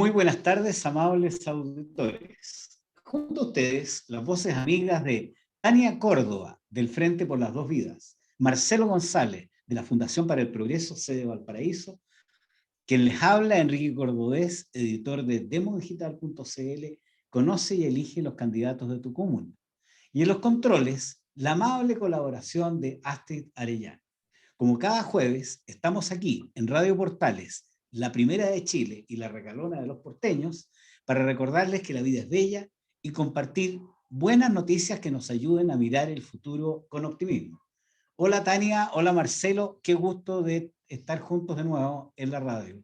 Muy buenas tardes, amables auditores. Junto a ustedes, las voces amigas de Tania Córdoba, del Frente por las Dos Vidas, Marcelo González, de la Fundación para el Progreso, sede Valparaíso, quien les habla, Enrique Cordobés, editor de demodigital.cl, conoce y elige los candidatos de tu comuna. Y en los controles, la amable colaboración de Astrid Arellano. Como cada jueves, estamos aquí en Radio Portales, la primera de Chile y la recalona de los porteños, para recordarles que la vida es bella y compartir buenas noticias que nos ayuden a mirar el futuro con optimismo. Hola Tania, hola Marcelo, qué gusto de estar juntos de nuevo en la radio.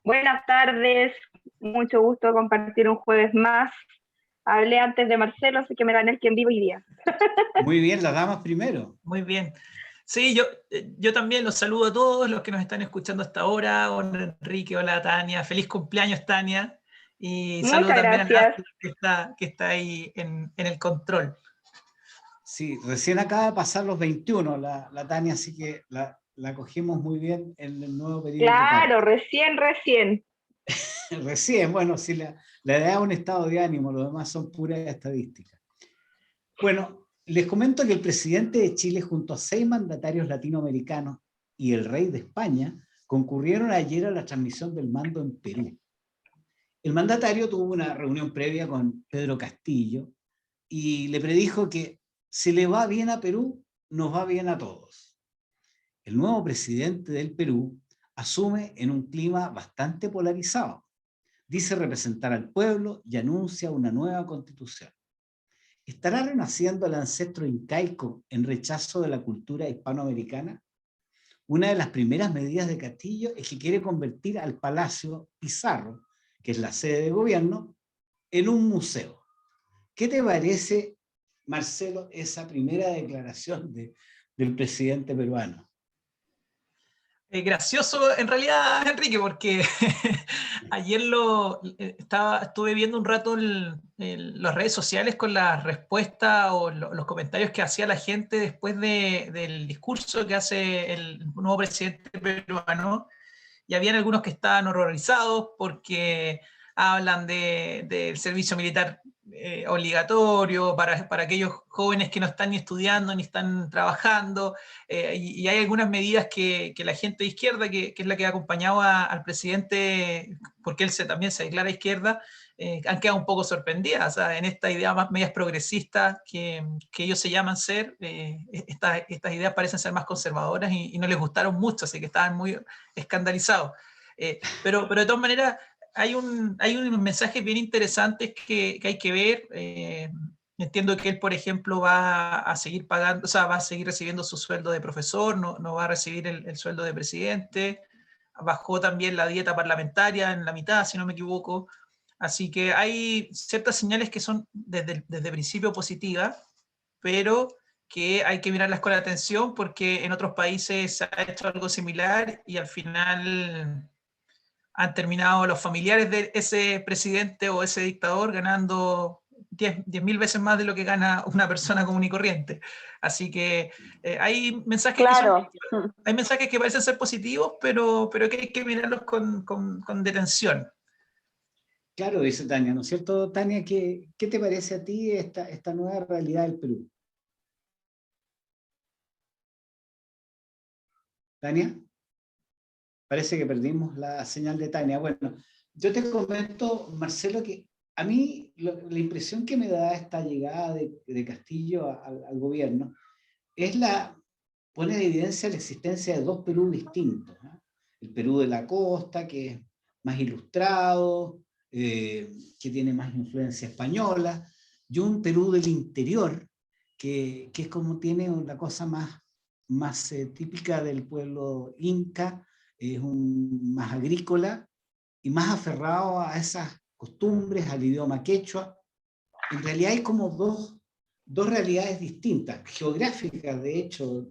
Buenas tardes, mucho gusto compartir un jueves más. Hablé antes de Marcelo, así que me gané el que en vivo hoy día. Muy bien, las damas primero. Muy bien. Sí, yo también los saludo a todos los que nos están escuchando hasta ahora. Hola Enrique, hola Tania. Feliz cumpleaños, Tania. Y saludo también a la que está ahí en el control. Sí, recién acaba de pasar los 21, la Tania, así que la cogimos muy bien en el nuevo periodo. Claro, recién. Recién, bueno, si la edad es un estado de ánimo, lo demás son puras estadísticas. Bueno, les comento que el presidente de Chile junto a 6 mandatarios latinoamericanos y el rey de España concurrieron ayer a la transmisión del mando en Perú. El mandatario tuvo una reunión previa con Pedro Castillo y le predijo que si le va bien a Perú, nos va bien a todos. El nuevo presidente del Perú asume en un clima bastante polarizado. Dice representar al pueblo y anuncia una nueva constitución. ¿Estará renaciendo el ancestro incaico en rechazo de la cultura hispanoamericana? Una de las primeras medidas de Castillo es que quiere convertir al Palacio Pizarro, que es la sede de gobierno, en un museo. ¿Qué te parece, Marcelo, esa primera declaración del presidente peruano? Gracioso en realidad, Enrique, porque ayer estuve viendo un rato las redes sociales con las respuestas o los comentarios que hacía la gente después del discurso que hace el nuevo presidente peruano, y habían algunos que estaban horrorizados porque hablan del servicio militar obligatorio para aquellos jóvenes que no están ni estudiando ni están trabajando, y hay algunas medidas que la gente de izquierda, que es la que ha acompañado al presidente, porque él también se declara izquierda, han quedado un poco sorprendidas, o sea, en esta idea más medias progresistas que ellos se llaman ser. Estas ideas parecen ser más conservadoras y no les gustaron mucho, así que estaban muy escandalizados. Pero de todas maneras, hay unos mensajes bien interesantes que hay que ver. Entiendo que él, por ejemplo, va a seguir pagando, o sea, va a seguir recibiendo su sueldo de profesor, no va a recibir el sueldo de presidente. Bajó también la dieta parlamentaria en la mitad, si no me equivoco. Así que hay ciertas señales que son desde el principio positivas, pero que hay que mirarlas con atención porque en otros países se ha hecho algo similar y al final han terminado los familiares de ese presidente o ese dictador ganando 10.000 veces más de lo que gana una persona común y corriente. Así que hay mensajes hay mensajes que parecen ser positivos, pero que hay que mirarlos con detención. Claro, dice Tania, ¿no es cierto, Tania? ¿Qué te parece a ti esta nueva realidad del Perú? ¿Tania? Parece que perdimos la señal de Tania. Bueno, yo te comento, Marcelo, que a mí la impresión que me da esta llegada de Castillo al gobierno es pone de evidencia la existencia de dos Perú distintos, ¿no? El Perú de la costa, que es más ilustrado, que tiene más influencia española, y un Perú del interior, que es como tiene una cosa más típica del pueblo inca, es más agrícola y más aferrado a esas costumbres, al idioma quechua. En realidad hay como dos realidades distintas, geográficas, de hecho.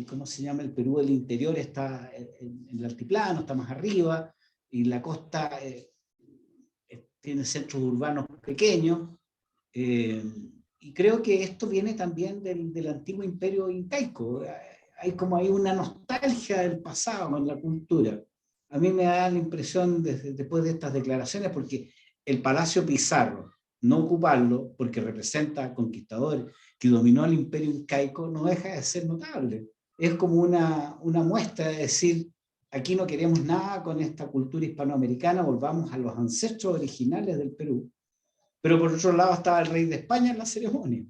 ¿Cómo se llama? El Perú del interior está en el altiplano, está más arriba, y la costa tiene centros urbanos pequeños, y creo que esto viene también del antiguo imperio incaico. Hay una nostalgia del pasado en la cultura. a mí me da la impresión después de estas declaraciones, porque el Palacio Pizarro, no ocuparlo porque representa conquistadores que dominó el imperio incaico, no deja de ser notable. Es como una muestra de decir, aquí no queremos nada con esta cultura hispanoamericana, volvamos a los ancestros originales del Perú. Pero por otro lado estaba el rey de España en la ceremonia.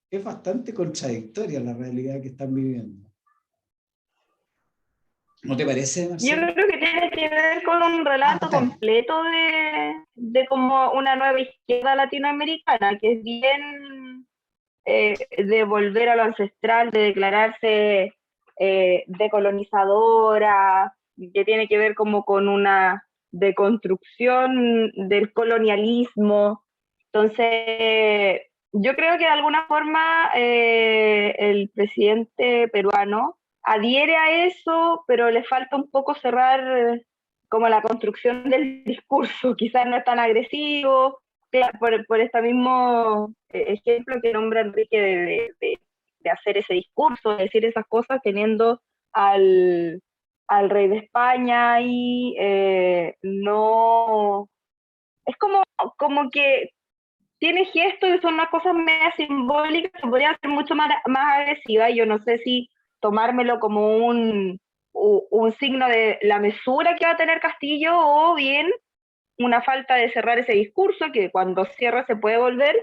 Es bastante contradictoria la realidad que están viviendo. ¿No te parece, Yo Marcelo? creo que tiene que ver con un relato Dale. completo de como una nueva izquierda latinoamericana, que es bien de volver a lo ancestral, de declararse decolonizadora, que tiene que ver como con una deconstrucción del colonialismo. Entonces, yo creo que de alguna forma el presidente peruano adhiere a eso, pero le falta un poco cerrar como la construcción del discurso, quizás no es tan agresivo, por este mismo ejemplo que nombra Enrique de hacer ese discurso, de decir esas cosas teniendo al rey de España y no... Es como que tiene gestos y son unas cosas medio simbólicas que podrían ser mucho más agresivas y yo no sé si tomármelo como un signo de la mesura que va a tener Castillo o bien una falta de cerrar ese discurso que cuando cierra se puede volver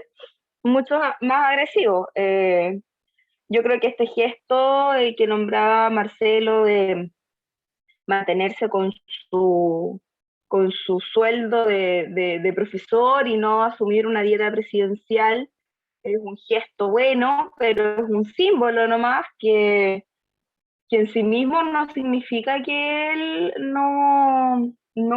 mucho más agresivo. Yo creo que este gesto que nombraba Marcelo de mantenerse con su sueldo de profesor y no asumir una dieta presidencial es un gesto bueno, pero es un símbolo nomás que en sí mismo no significa que él no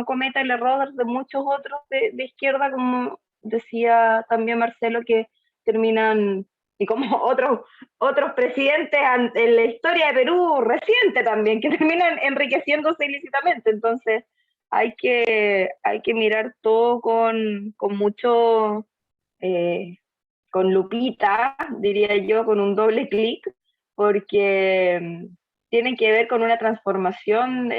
cometa el error de muchos otros de izquierda, como decía también Marcelo, que terminan, y como otros presidentes en la historia de Perú reciente también, que terminan enriqueciéndose ilícitamente. Entonces hay que mirar todo con mucho, eh, con lupita, diría yo, con un doble clic, porque tienen que ver con una transformación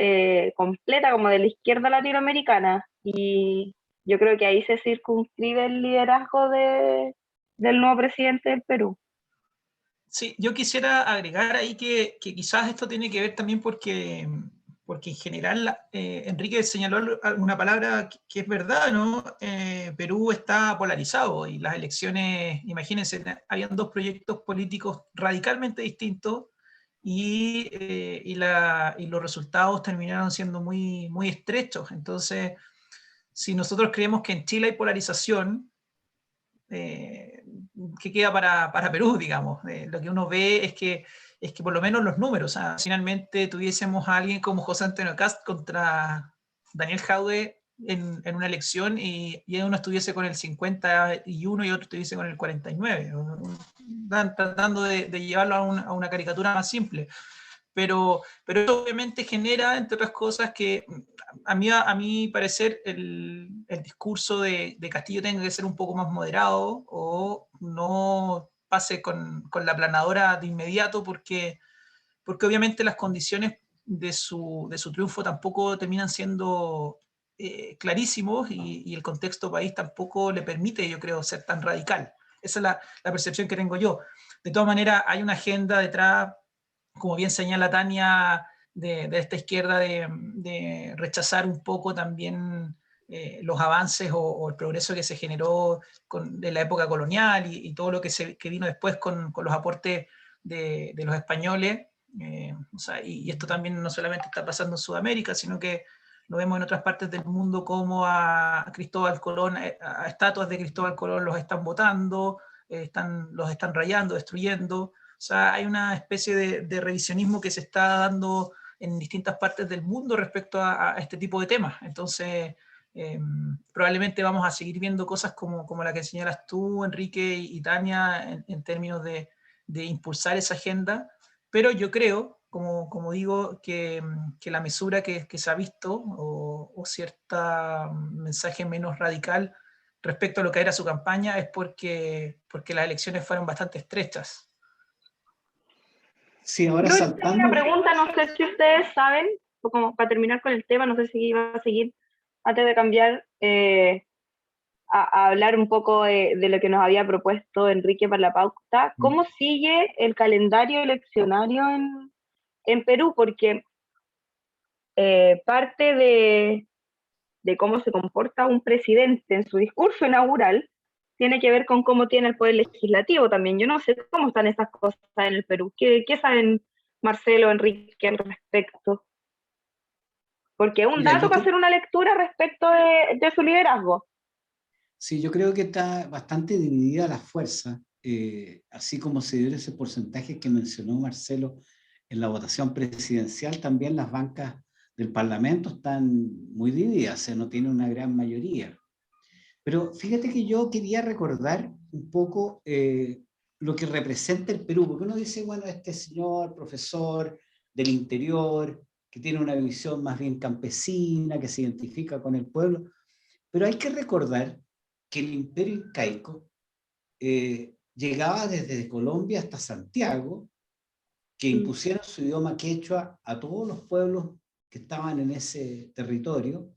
completa como de la izquierda latinoamericana y yo creo que ahí se circunscribe el liderazgo del nuevo presidente del Perú. Sí, yo quisiera agregar ahí que quizás esto tiene que ver también porque en general Enrique señaló una palabra que es verdad, ¿no? Perú está polarizado y las elecciones, imagínense, habían dos proyectos políticos radicalmente distintos y los resultados terminaron siendo muy, muy estrechos. Entonces, si nosotros creemos que en Chile hay polarización, que queda para Perú, digamos. Lo que uno ve es que por lo menos los números, o sea, finalmente tuviésemos a alguien como José Antonio Kast contra Daniel Jadwe en una elección y uno estuviese con el 51 y otro estuviese con el 49. Están tratando de llevarlo a una caricatura más simple. Pero eso obviamente genera, entre otras cosas, que a mi parecer el discurso de Castillo tenga que ser un poco más moderado o no pase con la planadora de inmediato porque obviamente las condiciones de su triunfo tampoco terminan siendo clarísimos y el contexto país tampoco le permite, yo creo, ser tan radical. Esa es la percepción que tengo yo. De todas maneras, hay una agenda detrás, como bien señala Tania, de esta izquierda de rechazar un poco también los avances o el progreso que se generó de la época colonial y todo lo que vino después con los aportes de los españoles. O sea, y esto también no solamente está pasando en Sudamérica, sino que lo vemos en otras partes del mundo como a Cristóbal Colón, a estatuas de Cristóbal Colón los están botando, los están rayando, destruyendo. O sea, hay una especie de revisionismo que se está dando en distintas partes del mundo respecto a este tipo de temas. Entonces, probablemente vamos a seguir viendo cosas como la que señalas tú, Enrique y Tania, en términos de impulsar esa agenda, pero yo creo, como digo, que la mesura que se ha visto o cierto mensaje menos radical respecto a lo que era su campaña es porque las elecciones fueron bastante estrechas. Sí, ahora Yo tengo una saltando. pregunta, no sé si ustedes saben como para terminar con el tema, no sé si iba a seguir antes de cambiar a hablar un poco de lo que nos había propuesto Enrique para la pauta. ¿Cómo sigue el calendario eleccionario en Perú? Porque parte de cómo se comporta un presidente en su discurso inaugural tiene que ver con cómo tiene el poder legislativo también. Yo no sé cómo están esas cosas en el Perú. ¿Qué saben Marcelo, Enrique al respecto? Porque es un Mira, dato para hacer una lectura respecto de su liderazgo. sí, yo creo que está bastante dividida la fuerza, así como se dio ese porcentaje que mencionó Marcelo en la votación presidencial, también las bancas del Parlamento están muy divididas, o sea, no tiene una gran mayoría. Pero fíjate que yo quería recordar un poco lo que representa el Perú, porque uno dice, bueno, este señor profesor del interior, que tiene una visión más bien campesina, que se identifica con el pueblo, pero hay que recordar que el imperio incaico llegaba desde Colombia hasta Santiago, que impusieron su idioma quechua a todos los pueblos que estaban en ese territorio,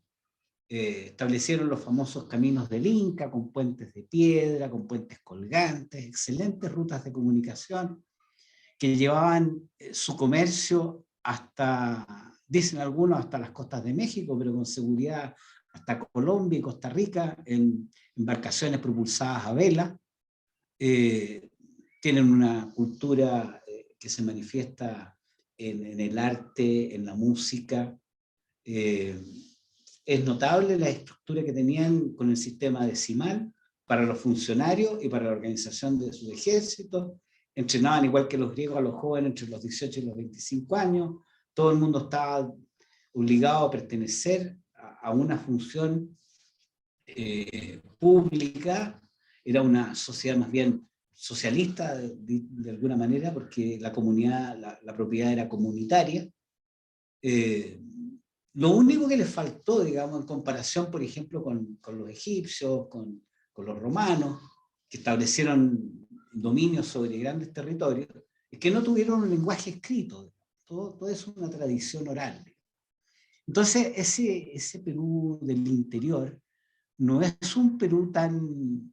establecieron los famosos caminos del Inca, con puentes de piedra, con puentes colgantes, excelentes rutas de comunicación, que llevaban su comercio hasta, dicen algunos, hasta las costas de México, pero con seguridad hasta Colombia y Costa Rica, en embarcaciones propulsadas a vela. Tienen una cultura que se manifiesta en el arte, en la música. Es notable la estructura que tenían con el sistema decimal para los funcionarios y para la organización de sus ejércitos. Entrenaban igual que los griegos a los jóvenes entre los 18 y los 25 años. Todo el mundo estaba obligado a pertenecer a una función pública. Era una sociedad más bien socialista de alguna manera, porque la comunidad, la propiedad era comunitaria. Lo único que les faltó, digamos, en comparación, por ejemplo, con los egipcios, con los romanos, que establecieron dominios sobre grandes territorios, es que no tuvieron un lenguaje escrito. Todo es una tradición oral. Entonces, ese Perú del interior no es un Perú tan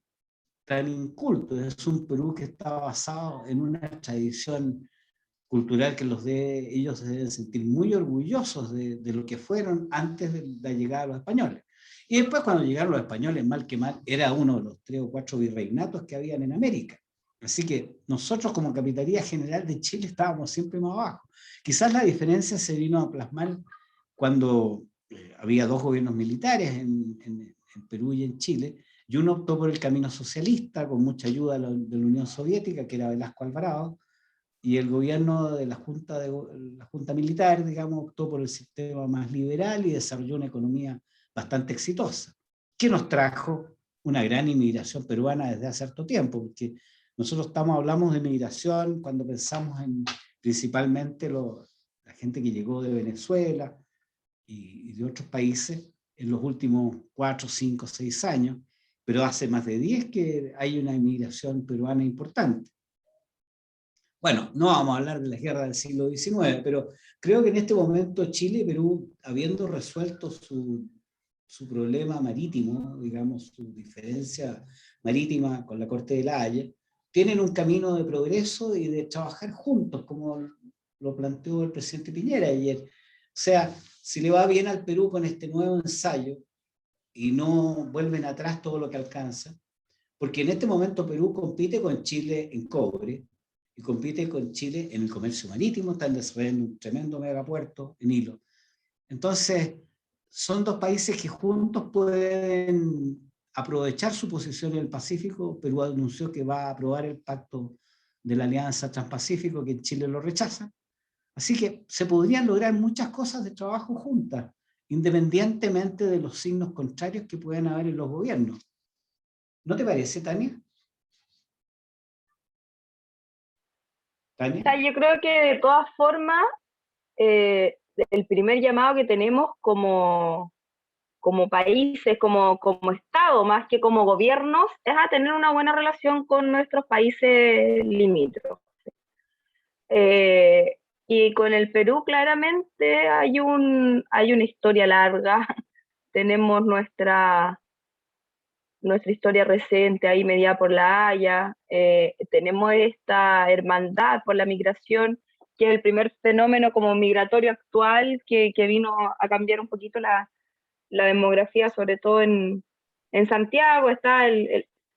inculto, es un Perú que está basado en una tradición cultural que ellos se deben sentir muy orgullosos de lo que fueron antes de la llegada de los españoles. Y después cuando llegaron los españoles, mal que mal, era uno de los 3 o 4 virreinatos que habían en América. Así que nosotros como Capitanía General de Chile estábamos siempre más abajo. Quizás la diferencia se vino a plasmar cuando había 2 gobiernos militares en Perú y en Chile, y uno optó por el camino socialista, con mucha ayuda de la Unión Soviética, que era Velasco Alvarado, y el gobierno de la Junta Militar, digamos, optó por el sistema más liberal y desarrolló una economía bastante exitosa, que nos trajo una gran inmigración peruana desde hace harto tiempo, porque nosotros hablamos de migración cuando pensamos en principalmente la gente que llegó de Venezuela y de otros países en los últimos 4, 5, 6 años, pero hace más de 10 que hay una inmigración peruana importante. Bueno, no vamos a hablar de la guerra del siglo XIX, pero creo que en este momento Chile y Perú, habiendo resuelto su problema marítimo, digamos, su diferencia marítima con la Corte de la Haya, tienen un camino de progreso y de trabajar juntos, como lo planteó el presidente Piñera ayer. O sea, si le va bien al Perú con este nuevo ensayo y no vuelven atrás todo lo que alcanza, porque en este momento Perú compite con Chile en cobre, y compite con Chile en el comercio marítimo, están desarrollando un tremendo megapuerto en Hilo. Entonces, son 2 países que juntos pueden aprovechar su posición en el Pacífico. Perú anunció que va a aprobar el pacto de la Alianza Transpacífico, que en Chile lo rechaza. Así que se podrían lograr muchas cosas de trabajo juntas, independientemente de los signos contrarios que puedan haber en los gobiernos. ¿No te parece, Tania? O sea, yo creo que de todas formas, el primer llamado que tenemos como países, como Estado, más que como gobiernos, es a tener una buena relación con nuestros países limítrofes. Y con el Perú claramente hay una historia larga. Tenemos nuestra historia reciente ahí mediada por la Haya, tenemos esta hermandad por la migración, que es el primer fenómeno como migratorio actual que vino a cambiar un poquito la demografía, sobre todo en Santiago.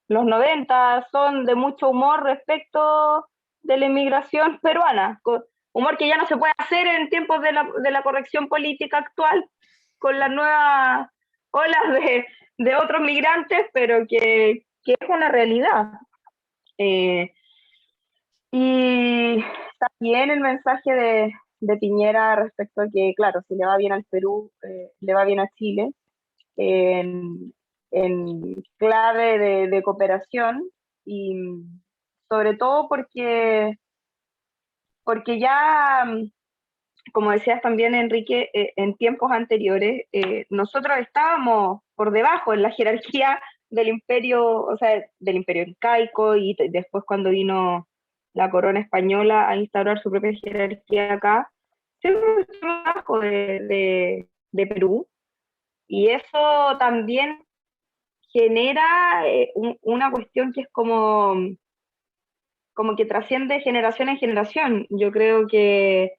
Los 90 son de mucho humor respecto de la inmigración peruana, humor que ya no se puede hacer en tiempos de la corrección política actual, con las nuevas olas de otros migrantes, pero que es una realidad. Y también el mensaje de Piñera respecto a que, claro, si le va bien al Perú, le va bien a Chile, en, en clave de cooperación, y sobre todo porque ya, como decías también, Enrique, en tiempos anteriores, nosotros estábamos por debajo en la jerarquía del imperio, o sea, del imperio incaico, y después cuando vino la corona española a instaurar su propia jerarquía acá, siempre estuvimos abajo de Perú, y eso también genera una cuestión que es como que trasciende generación en generación. Yo creo que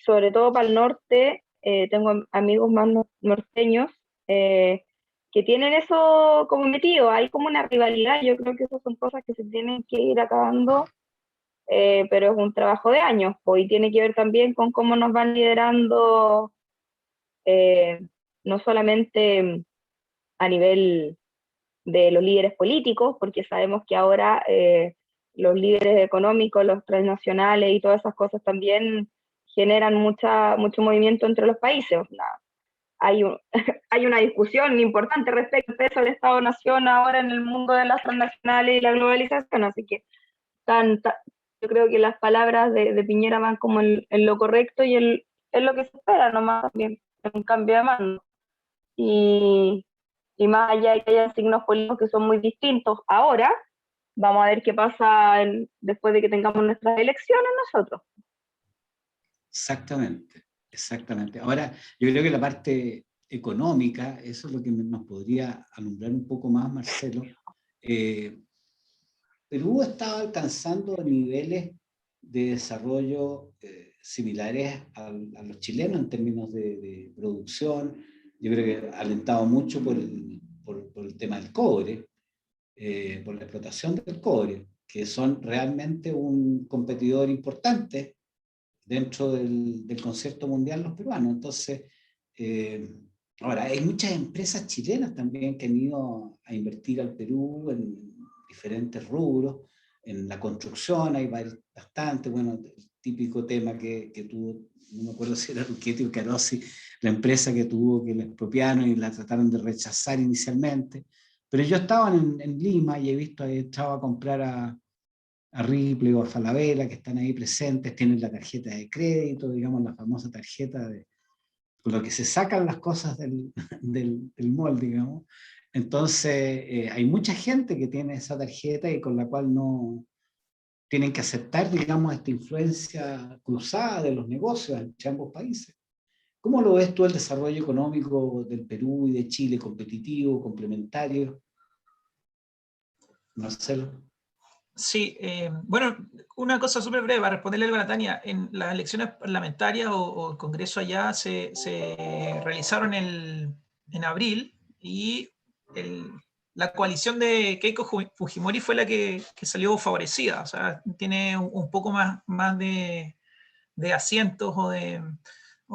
sobre todo para el norte, tengo amigos más norteños, que tienen eso como metido, hay como una rivalidad. Yo creo que esas son cosas que se tienen que ir acabando, pero es un trabajo de años, pues, y tiene que ver también con cómo nos van liderando, eh, no solamente a nivel de los líderes políticos, porque sabemos que ahora los líderes económicos, los transnacionales y todas esas cosas también generan mucho movimiento entre los países. Hay, hay una discusión importante respecto al peso del Estado-Nación ahora en el mundo de las transnacionales y la globalización, así que yo creo que las palabras de Piñera van como en lo correcto y en lo que se espera nomás también, en un cambio de mando. Y, y más allá de que haya signos políticos que son muy distintos ahora, vamos a ver qué pasa después de que tengamos nuestras elecciones nosotros. Exactamente, exactamente. Ahora, yo creo que la parte económica, eso es lo que nos podría alumbrar un poco más, Marcelo. Perú estaba alcanzando niveles de desarrollo similares a los chilenos en términos de producción. Yo creo que alentado mucho por el tema del cobre, por la explotación del cobre, que son realmente un competidor importante dentro del concierto mundial los peruanos. Entonces, ahora, hay muchas empresas chilenas también que han ido a invertir al Perú en diferentes rubros. En la construcción hay bastante, bueno, el típico tema que tuvo, no me acuerdo si era Rucchetti o Carosi, la empresa que tuvo que la expropiaron y la trataron de rechazar inicialmente. Pero yo estaba en Lima y he visto, he estado a comprar a Ripley o a Falabella, que están ahí presentes, tienen la tarjeta de crédito, digamos, la famosa tarjeta con lo que se sacan las cosas del mall, digamos. Entonces, hay mucha gente que tiene esa tarjeta y con la cual no tienen que aceptar, digamos, esta influencia cruzada de los negocios entre ambos países. ¿Cómo lo ves tú el desarrollo económico del Perú y de Chile, competitivo, complementario? Marcelo. Sí, bueno, una cosa súper breve para responderle algo a Tania. En las elecciones parlamentarias o el Congreso allá se realizaron en abril y la coalición de Keiko Fujimori fue la que salió favorecida. O sea, tiene un poco más de asientos o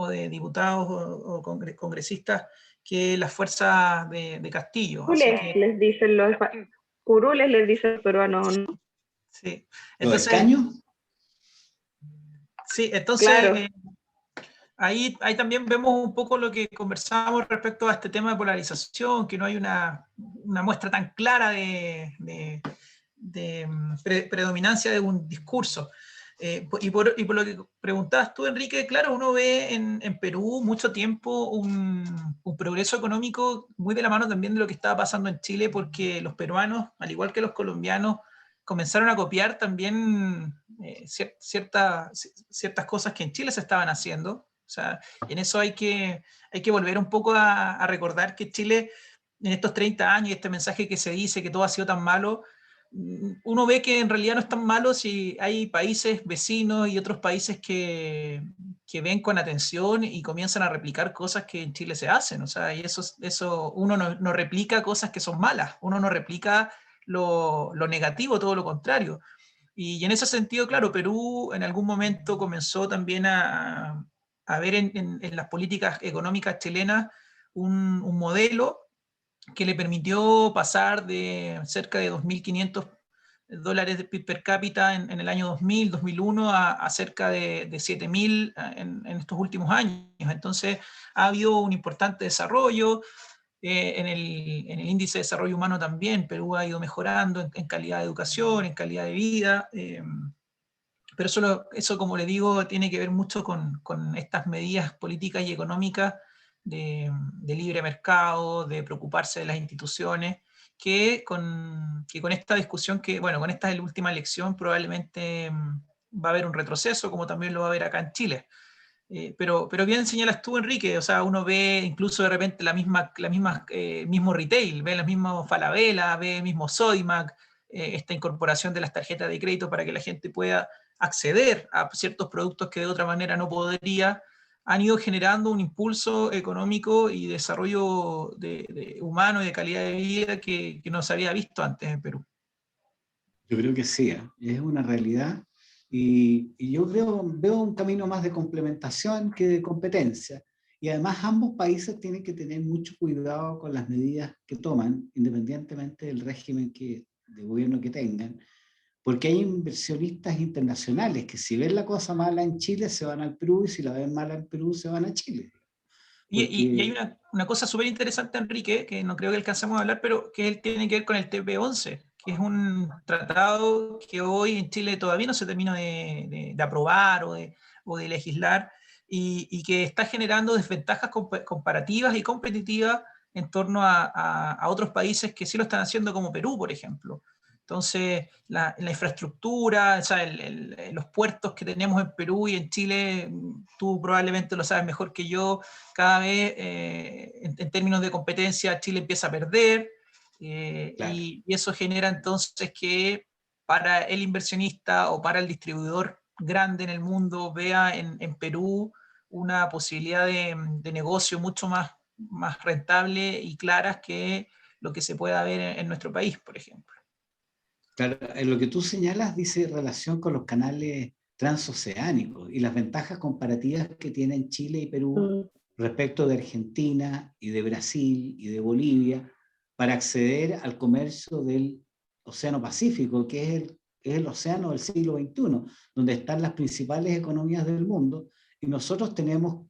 de diputados o congresistas que las fuerzas de Castillo. Así que, Les dicen los curules, les dicen los peruanos, ¿no? sí. ¿Los Entonces, escaños? sí, entonces Claro. ahí también vemos un poco lo que conversábamos respecto a este tema de polarización, que no hay una muestra tan clara de predominancia de un discurso. Y por lo que preguntabas tú, Enrique, claro, uno ve en Perú mucho tiempo un progreso económico muy de la mano también de lo que estaba pasando en Chile, porque los peruanos, al igual que los colombianos, comenzaron a copiar también ciertas cosas que en Chile se estaban haciendo. O sea, en eso hay que volver un poco a recordar que Chile, en estos 30 años, y este mensaje que se dice que todo ha sido tan malo, uno ve que en realidad no es tan malo si hay países vecinos y otros países que ven con atención y comienzan a replicar cosas que en Chile se hacen. O sea, y eso uno no replica cosas que son malas, uno no replica lo negativo, todo lo contrario. Y en ese sentido, claro, Perú en algún momento comenzó también a ver en las políticas económicas chilenas un modelo que le permitió pasar de cerca de $2.500 de PIB per cápita en el año 2000, 2001 a cerca de 7.000 en estos últimos años. Entonces ha habido un importante desarrollo. En el índice de desarrollo humano también, Perú ha ido mejorando en calidad de educación, en calidad de vida, pero eso, como le digo, tiene que ver mucho con estas medidas políticas y económicas de libre mercado, de preocuparse de las instituciones, que con esta discusión, con esta última elección probablemente va a haber un retroceso, como también lo va a haber acá en Chile. Pero bien señalas tú, Enrique, o sea, uno ve incluso de repente mismo retail, ve las mismas Falabella, ve el mismo Sodimac, esta incorporación de las tarjetas de crédito para que la gente pueda acceder a ciertos productos que de otra manera no podría, han ido generando un impulso económico y desarrollo humano y de calidad de vida que no se había visto antes en Perú. Yo creo que sí, es una realidad. Y yo veo un camino más de complementación que de competencia. Y además ambos países tienen que tener mucho cuidado con las medidas que toman, independientemente del régimen de gobierno que tengan, porque hay inversionistas internacionales que si ven la cosa mala en Chile se van al Perú y si la ven mala en Perú se van a Chile. Y hay una cosa súper interesante, Enrique, que no creo que alcancemos a hablar, pero que tiene que ver con el TP-11, que es un tratado que hoy en Chile todavía no se termina de aprobar o de legislar, y que está generando desventajas comparativas y competitivas en torno a otros países que sí lo están haciendo, como Perú, por ejemplo. Entonces, la infraestructura, o sea, los puertos que tenemos en Perú y en Chile, tú probablemente lo sabes mejor que yo, cada vez en términos de competencia Chile empieza a perder, claro. y eso genera entonces que para el inversionista o para el distribuidor grande en el mundo vea en Perú una posibilidad de negocio mucho más rentable y claras que lo que se pueda ver en nuestro país, por ejemplo. Claro, en lo que tú señalas dice relación con los canales transoceánicos y las ventajas comparativas que tienen Chile y Perú respecto de Argentina y de Brasil y de Bolivia para acceder al comercio del Océano Pacífico, que es el océano del siglo XXI, donde están las principales economías del mundo, y nosotros tenemos,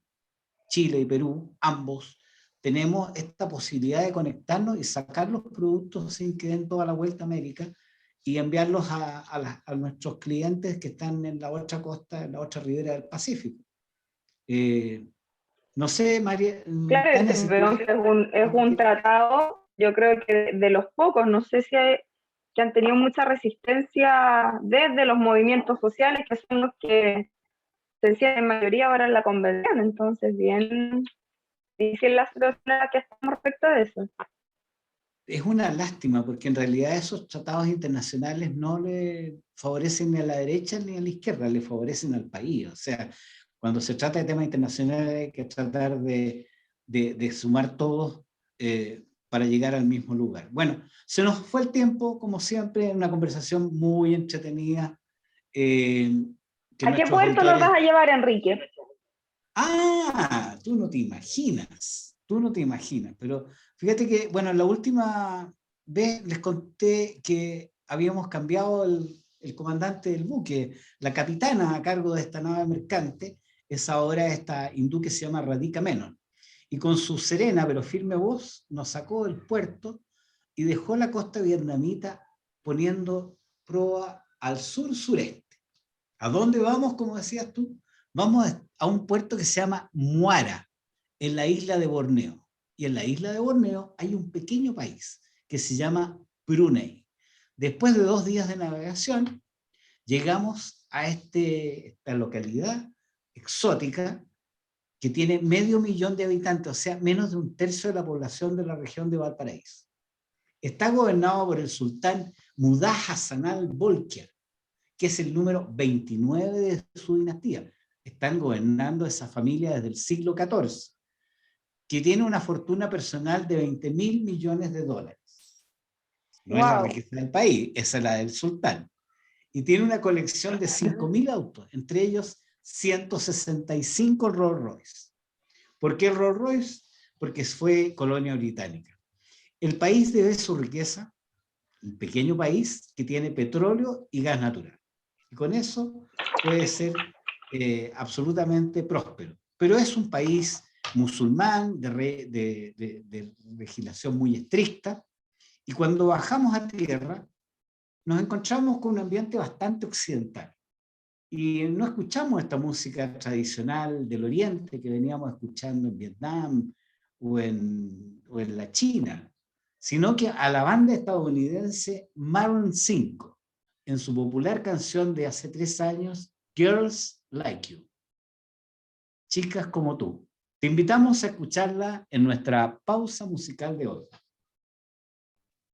Chile y Perú, ambos, tenemos esta posibilidad de conectarnos y sacar los productos sin que den toda la vuelta a América y enviarlos a nuestros clientes que están en la otra costa, en la otra ribera del Pacífico. No sé, María. Claro, el Tania, si tú... TPP-11 es un tratado, yo creo que de los pocos, no sé si que han tenido mucha resistencia desde los movimientos sociales, que son los que se decía en mayoría ahora en la convención, entonces bien difícil la situación en la que estamos respecto a eso. Es una lástima, porque en realidad esos tratados internacionales no le favorecen ni a la derecha ni a la izquierda, le favorecen al país. O sea, cuando se trata de temas internacionales hay que tratar de sumar todos para llegar al mismo lugar. Bueno, se nos fue el tiempo, como siempre, en una conversación muy entretenida. ¿A qué puerto nos vas a llevar, Enrique? Ah, tú no te imaginas, pero fíjate que, bueno, la última vez les conté que habíamos cambiado el comandante del buque, la capitana a cargo de esta nave mercante, es ahora esta hindú que se llama Radhika Menon, y con su serena pero firme voz nos sacó del puerto y dejó la costa vietnamita poniendo proa al sur-sureste. ¿A dónde vamos, como decías tú? Vamos a un puerto que se llama Muara, en la isla de Borneo. Y en la isla de Borneo hay un pequeño país que se llama Brunei. Después de 2 días de navegación, llegamos a esta localidad exótica que tiene 500.000 de habitantes, o sea, menos de 1/3 de la población de la región de Valparaíso. Está gobernado por el sultán Mudá Hassan al-Bolkiah, que es el número 29 de su dinastía. Están gobernando esa familia desde el siglo XIV, que tiene una fortuna personal de $20.000 millones. No es la Wow. riqueza del país, esa es la del sultán. Y tiene una colección de 5.000 autos, entre ellos 165 Rolls Royce. ¿Por qué Rolls Royce? Porque fue colonia británica. El país debe su riqueza, un pequeño país que tiene petróleo y gas natural. Y con eso puede ser absolutamente próspero. Pero es un país musulmán, de legislación muy estricta, y cuando bajamos a tierra, nos encontramos con un ambiente bastante occidental. Y no escuchamos esta música tradicional del Oriente que veníamos escuchando en Vietnam o en la China, sino que a la banda estadounidense Maroon 5, en su popular canción de hace 3 años, Girls Like You, Chicas como tú. Te invitamos a escucharla en nuestra pausa musical de hoy.